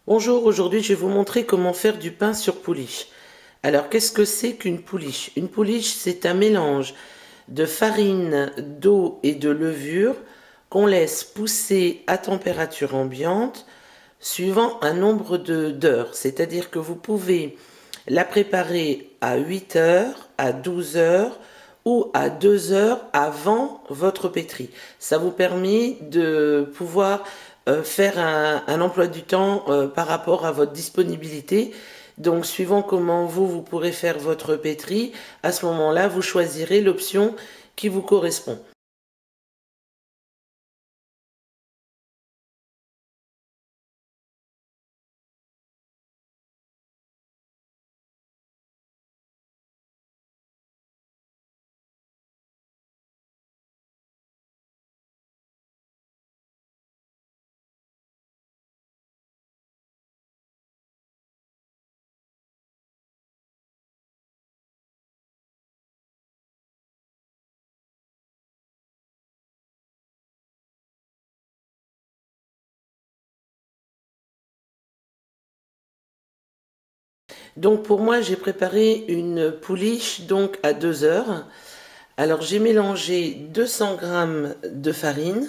Bonjour, aujourd'hui je vais vous montrer comment faire du pain sur pouliche. Alors qu'est-ce que c'est qu'une pouliche? Une pouliche, c'est un mélange de farine, d'eau et de levure qu'on laisse pousser à température ambiante suivant un nombre d'heures. C'est-à-dire que vous pouvez la préparer à 8 heures, à 12 heures ou à 2 heures avant votre pétri. Ça vous permet de pouvoir faire un emploi du temps par rapport à votre disponibilité. Donc, suivant comment vous pourrez faire votre pétri, à ce moment-là, vous choisirez l'option qui vous correspond. Donc, pour moi, j'ai préparé une pouliche donc à 2 heures. Alors, j'ai mélangé 200 grammes de farine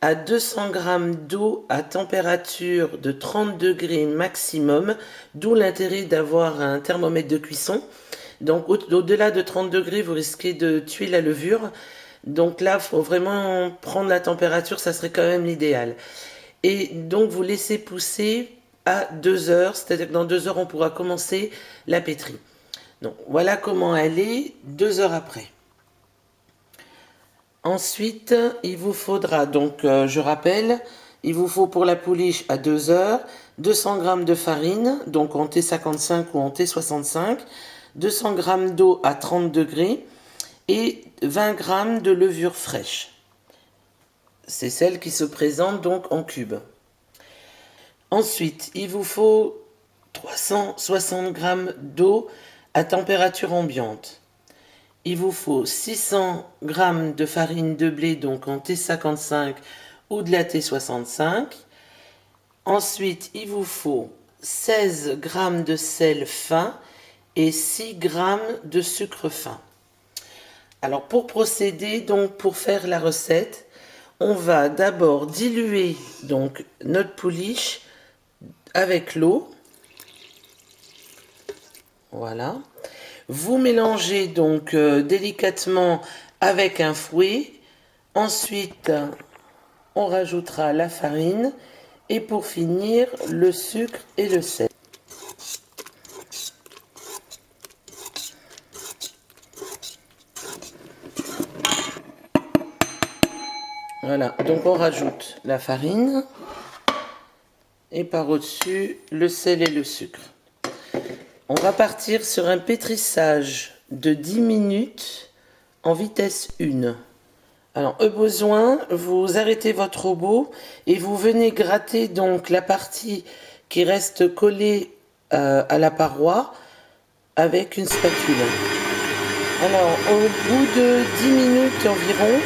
à 200 grammes d'eau à température de 30 degrés maximum, d'où l'intérêt d'avoir un thermomètre de cuisson. Donc au-delà de 30 degrés, vous risquez de tuer la levure. Donc là, il faut vraiment prendre la température, ça serait quand même l'idéal. Et donc vous laissez pousser à 2 heures, c'est-à-dire que dans 2 heures, on pourra commencer la pétrie. Donc voilà comment elle est 2 heures après. Ensuite, il vous faudra, donc je rappelle, il vous faut pour la pouliche à 2 heures, 200 g de farine, donc en T55 ou en T65, 200 g d'eau à 30 degrés et 20 g de levure fraîche. C'est celle qui se présente donc en cube. Ensuite, il vous faut 360 g d'eau à température ambiante. Il vous faut 600 g de farine de blé, donc en T55 ou de la T65. Ensuite, il vous faut 16 g de sel fin et 6 g de sucre fin. Alors pour procéder, donc pour faire la recette, on va d'abord diluer donc notre pouliche avec l'eau. Voilà. Vous mélangez donc délicatement avec un fouet. Ensuite, on rajoutera la farine et pour finir, le sucre et le sel. Voilà, donc on rajoute la farine et par au-dessus le sel et le sucre. On va partir sur un pétrissage de 10 minutes en vitesse 1. Alors, au besoin, vous arrêtez votre robot et vous venez gratter donc la partie qui reste collée à la paroi avec une spatule. Alors, au bout de 10 minutes environ,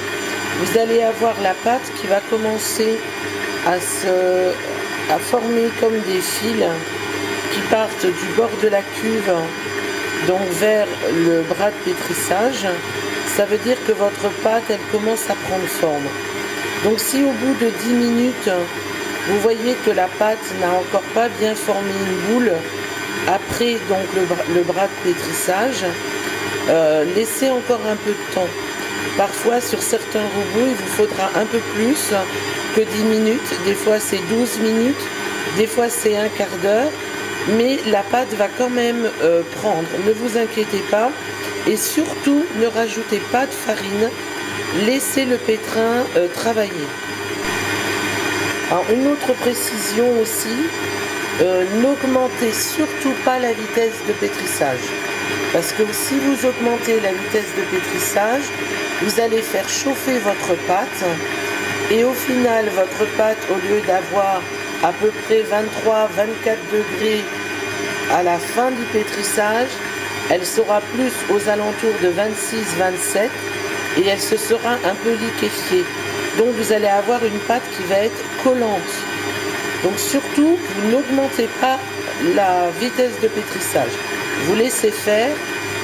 vous allez avoir la pâte qui va commencer à former comme des fils qui partent du bord de la cuve donc vers le bras de pétrissage. Ça veut dire que votre pâte, elle commence à prendre forme. Donc si au bout de 10 minutes, vous voyez que la pâte n'a encore pas bien formé une boule, après donc le bras de pétrissage, laissez encore un peu de temps. Parfois sur certains robots, il vous faudra un peu plus que 10 minutes, des fois c'est 12 minutes, des fois c'est un quart d'heure, mais la pâte va quand même prendre, ne vous inquiétez pas. Et surtout, ne rajoutez pas de farine, laissez le pétrin travailler. Alors, une autre précision aussi, n'augmentez surtout pas la vitesse de pétrissage. Parce que si vous augmentez la vitesse de pétrissage, vous allez faire chauffer votre pâte. Et au final, votre pâte, au lieu d'avoir à peu près 23-24 degrés à la fin du pétrissage, elle sera plus aux alentours de 26-27 et elle se sera un peu liquéfiée. Donc vous allez avoir une pâte qui va être collante. Donc surtout, vous n'augmentez pas la vitesse de pétrissage. Vous laissez faire,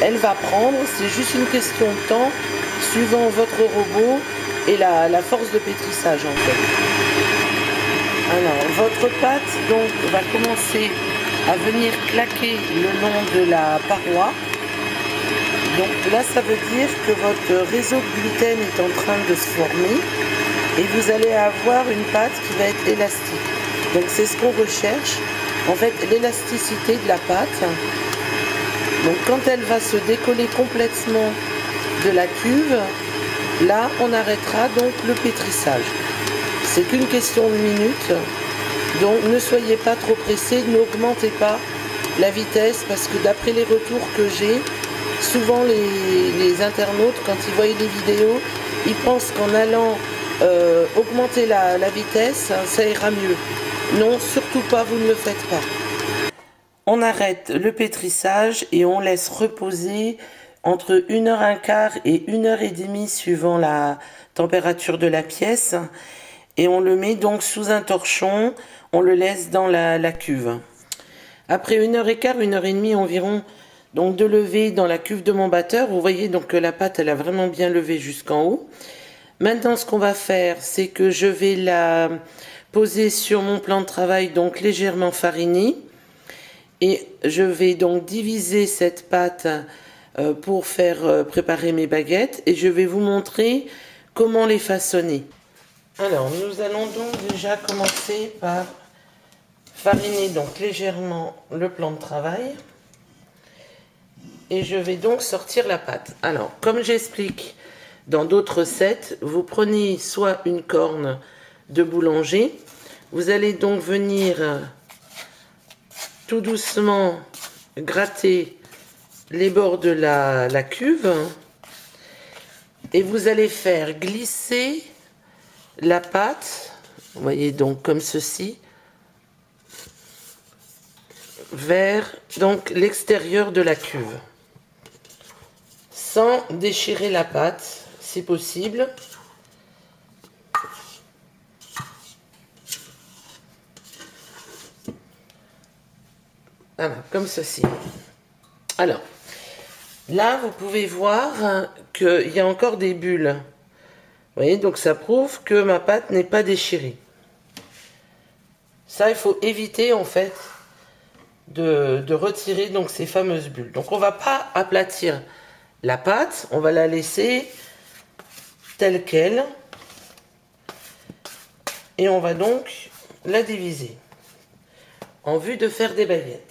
elle va prendre, c'est juste une question de temps, suivant votre robot et la force de pétrissage en fait. Alors, votre pâte donc va commencer à venir claquer le long de la paroi. Donc là, ça veut dire que votre réseau de gluten est en train de se former et vous allez avoir une pâte qui va être élastique. Donc c'est ce qu'on recherche, en fait, l'élasticité de la pâte. Donc quand elle va se décoller complètement de la cuve, là on arrêtera donc le pétrissage. C'est qu'une question de minutes, donc ne soyez pas trop pressés, n'augmentez pas la vitesse parce que d'après les retours que j'ai, souvent les internautes quand ils voient les vidéos, ils pensent qu'en allant augmenter la vitesse, ça ira mieux. Non, surtout pas, vous ne le faites pas. On arrête le pétrissage et on laisse reposer entre 1h15 et 1h30 suivant la température de la pièce. Et on le met donc sous un torchon, on le laisse dans la cuve. Après 1h15, 1h30 environ, donc de lever dans la cuve de mon batteur, vous voyez donc que la pâte elle a vraiment bien levé jusqu'en haut. Maintenant ce qu'on va faire, c'est que je vais la poser sur mon plan de travail donc légèrement fariné. Et je vais donc diviser cette pâte pour faire préparer mes baguettes et je vais vous montrer comment les façonner. Alors nous allons donc déjà commencer par fariner donc légèrement le plan de travail et je vais donc sortir la pâte. Alors comme j'explique dans d'autres recettes, vous prenez soit une corne de boulanger, vous allez donc venir tout doucement gratter les bords de la cuve et vous allez faire glisser la pâte, vous voyez donc comme ceci, vers donc l'extérieur de la cuve, sans déchirer la pâte si possible. Voilà, comme ceci. Alors, là, vous pouvez voir qu'il y a encore des bulles. Vous voyez, donc ça prouve que ma pâte n'est pas déchirée. Ça, il faut éviter, en fait, de retirer donc ces fameuses bulles. Donc, on ne va pas aplatir la pâte, on va la laisser telle qu'elle. Et on va donc la diviser en vue de faire des baguettes.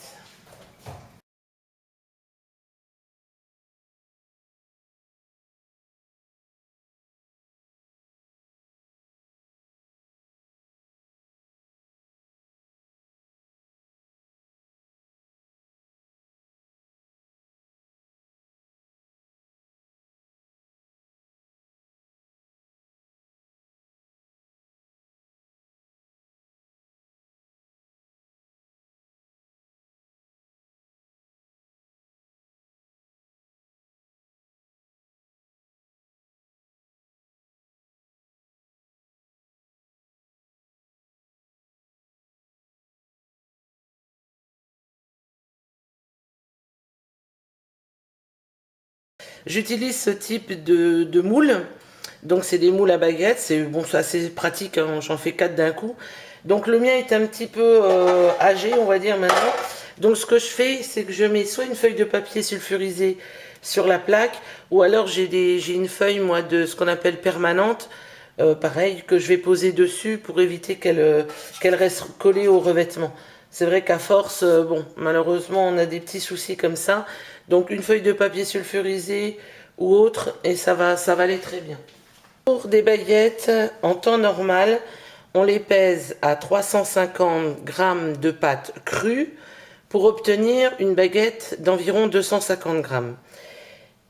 J'utilise ce type de moule. Donc c'est des moules à baguettes, c'est bon, assez pratique, hein, j'en fais 4 d'un coup. Donc le mien est un petit peu âgé, on va dire maintenant. Donc ce que je fais, c'est que je mets soit une feuille de papier sulfurisé sur la plaque, ou alors j'ai une feuille, moi, de ce qu'on appelle permanente, pareil, que je vais poser dessus pour éviter qu'elle reste collée au revêtement. C'est vrai qu'à force, bon, malheureusement, on a des petits soucis comme ça. Donc une feuille de papier sulfurisé ou autre, et ça va aller très bien. Pour des baguettes, en temps normal, on les pèse à 350 g de pâte crue pour obtenir une baguette d'environ 250 g.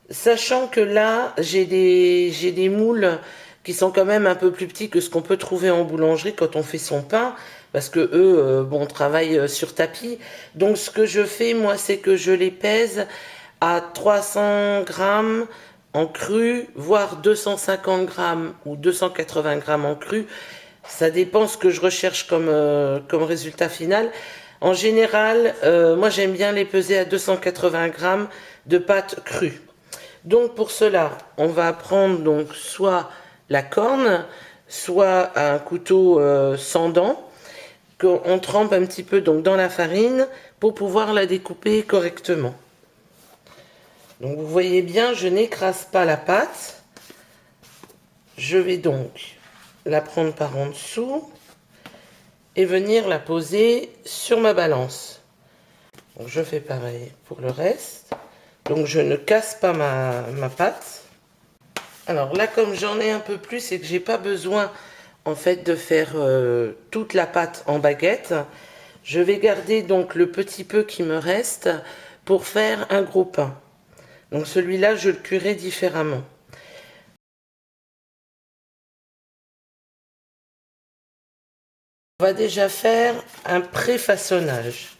Sachant que là, j'ai des moules qui sont quand même un peu plus petits que ce qu'on peut trouver en boulangerie quand on fait son pain, parce que eux, bon, travaillent sur tapis. Donc ce que je fais, moi, c'est que je les pèse à 300 g en cru, voire 250 g ou 280 g en cru, Ça dépend ce que je recherche comme résultat final. En général, moi j'aime bien les peser à 280 grammes de pâte crue. Donc pour cela, on va prendre donc soit la corne, soit un couteau sans dents, qu'on trempe un petit peu donc dans la farine pour pouvoir la découper correctement. Donc vous voyez bien, je n'écrase pas la pâte. Je vais donc la prendre par en dessous et venir la poser sur ma balance. Donc je fais pareil pour le reste. Donc je ne casse pas ma pâte. Alors là, comme j'en ai un peu plus et que j'ai pas besoin en fait de faire toute la pâte en baguette, je vais garder donc le petit peu qui me reste pour faire un gros pain. Donc celui-là, je le cuirai différemment. On va déjà faire un pré-façonnage.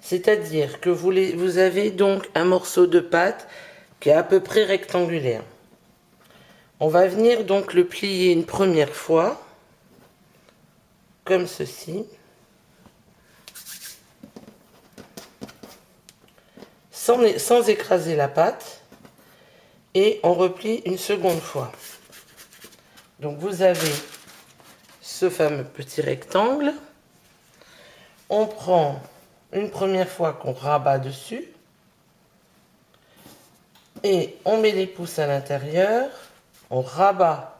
C'est-à-dire que vous avez donc un morceau de pâte qui est à peu près rectangulaire. On va venir donc le plier une première fois, comme ceci. Sans écraser la pâte. Et on replie une seconde fois. Donc vous avez ce fameux petit rectangle. On prend une première fois qu'on rabat dessus. Et on met les pouces à l'intérieur. On rabat.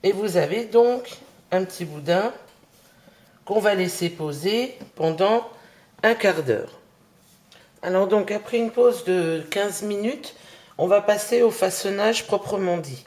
Et vous avez donc un petit boudin qu'on va laisser poser pendant un quart d'heure. Alors donc après une pause de 15 minutes, on va passer au façonnage proprement dit.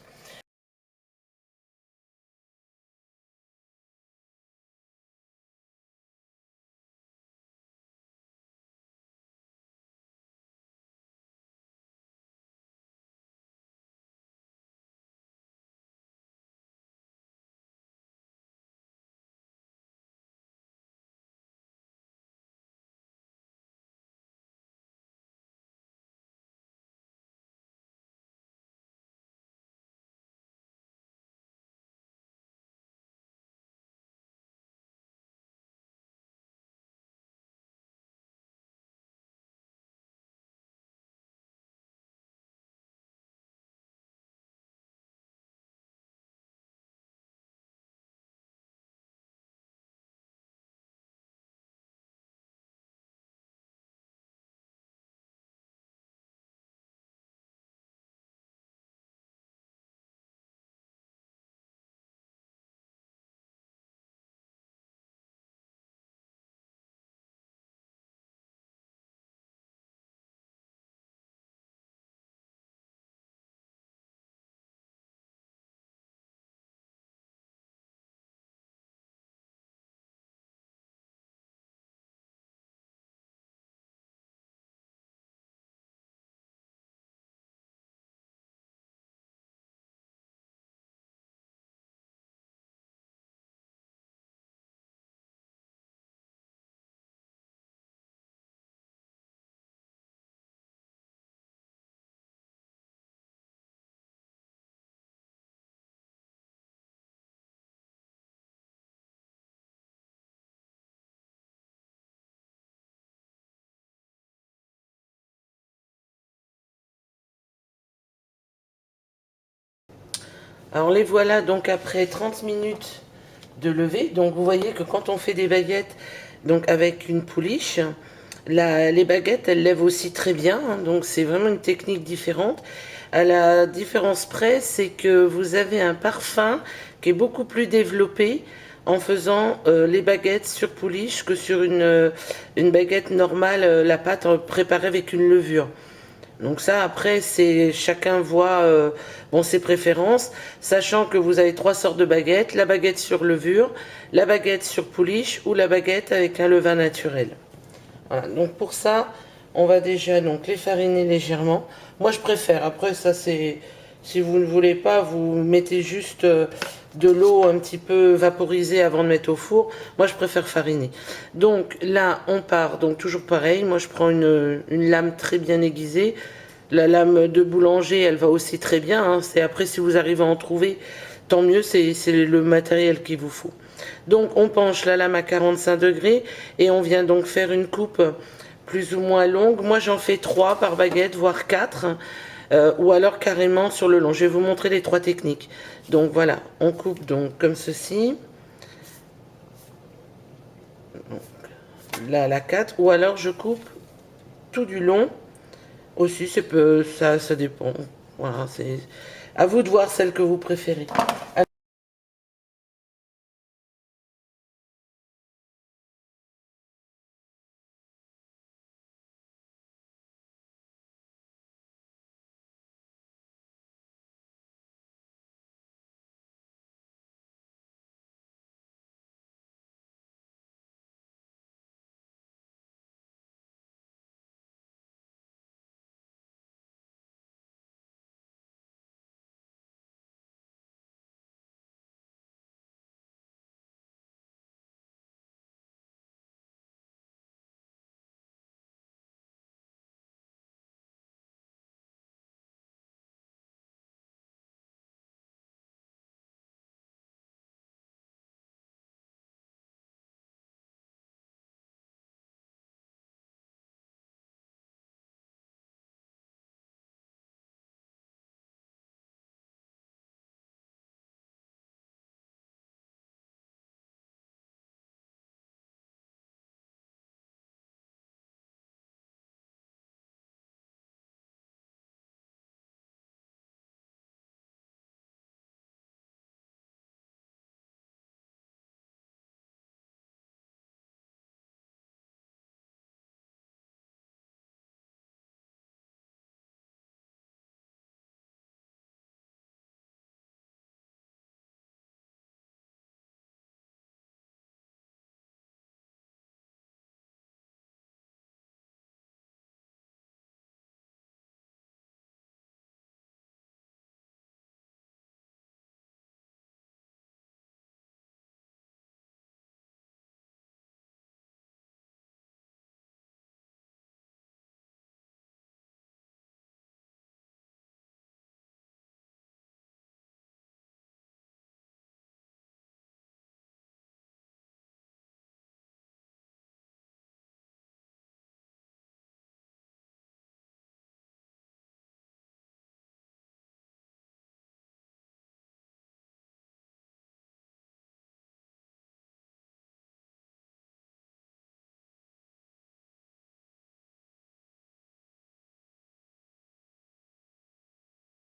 Alors les voilà donc après 30 minutes de lever. Donc vous voyez que quand on fait des baguettes donc avec une pouliche, les baguettes elles lèvent aussi très bien. Donc c'est vraiment une technique différente. À la différence près, c'est que vous avez un parfum qui est beaucoup plus développé en faisant les baguettes sur pouliche que sur une baguette normale, la pâte préparée avec une levure. Donc ça, après, c'est chacun voit bon, ses préférences, sachant que vous avez 3 sortes de baguettes, la baguette sur levure, la baguette sur pouliche ou la baguette avec un levain naturel. Voilà, donc pour ça, on va déjà donc les fariner légèrement. Moi, je préfère, après ça c'est, si vous ne voulez pas, vous mettez juste de l'eau un petit peu vaporisée avant de mettre au four. Moi, je préfère fariner. Donc là, on part, donc toujours pareil, moi je prends une lame très bien aiguisée. La lame de boulanger, elle va aussi très bien, hein. C'est après, si vous arrivez à en trouver, tant mieux, c'est le matériel qu'il vous faut. Donc on penche la lame à 45 degrés et on vient donc faire une coupe plus ou moins longue. Moi j'en fais 3 par baguette, voire 4, ou alors carrément sur le long. Je vais vous montrer les 3 techniques. Donc voilà, on coupe donc comme ceci. Donc, là la 4, ou alors je coupe tout du long. Aussi, ça dépend. Voilà, c'est à vous de voir celle que vous préférez.